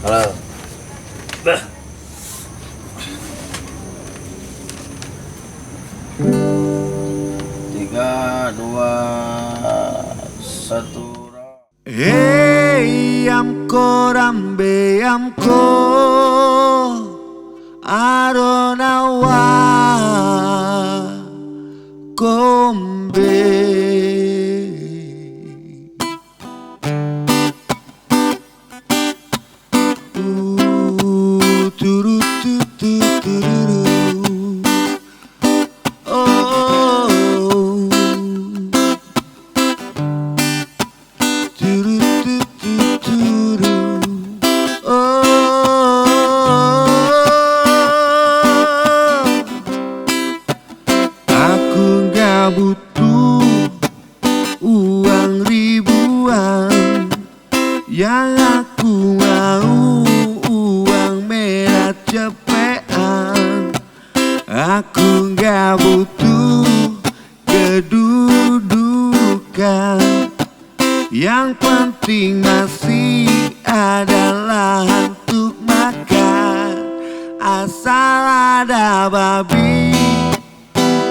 Halo. Bah. Tiga, dua, satu. Hey, amko rambe amko aronawa kombe. Turu tu tu tururu. Oh, turu tu tu turu. Aku gak butuh uang ribuan, yang aku mau uang merah cepetan. Aku gak butuh kedudukan, yang penting masih adalah untuk makan. Asal ada babi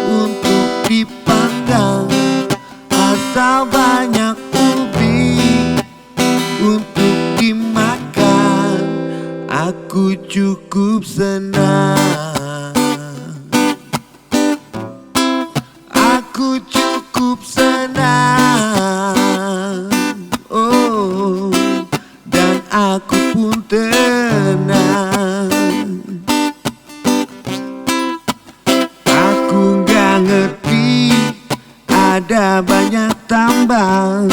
untuk dipanggang, asal banyak ubi untuk dimakan, aku cukup senang. Aku cukup senang. Oh, dan aku pun tenang. Aku gak ngerti ada banyak tambang,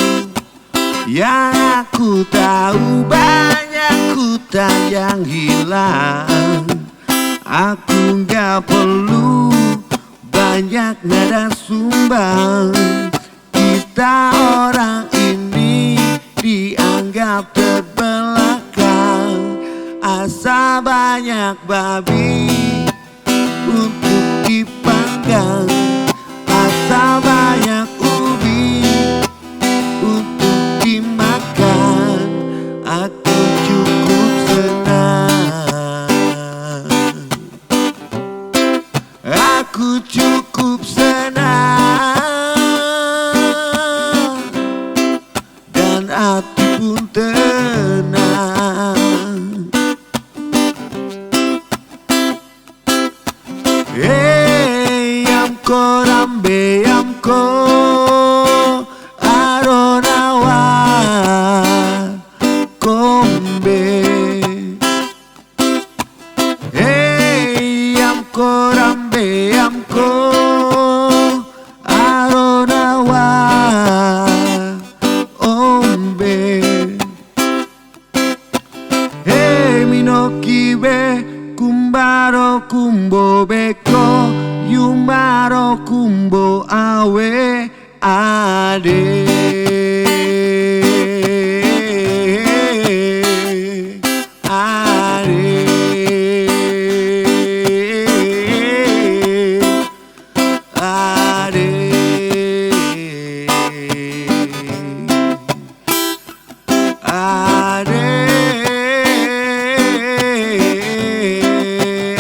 yang aku tahu banyak hutan yang hilang. Aku gak perlu banyak nada sumbang. Kita orang ini dianggap terbelakang, asal banyak babi untuk dipanggang, asal banyak ubi untuk dimakan, aku cukup senang. Aku cukup senang, dan hati pun tenang. Hey, amko rambe amko aronawa kombe. Hey, amko rambe amko aronawa ombe. Hey, minokibe kumbaro kumbo beko yumaro kumbo awe ade.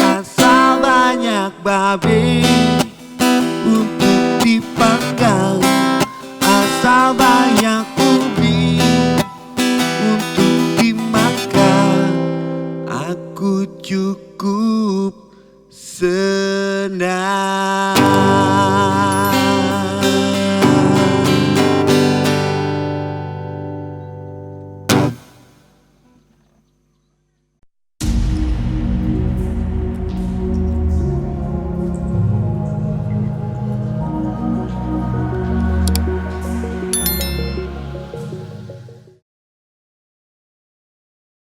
Asal banyak babi untuk dipanggang, asal banyak ubi untuk dimakan, aku cukup senang.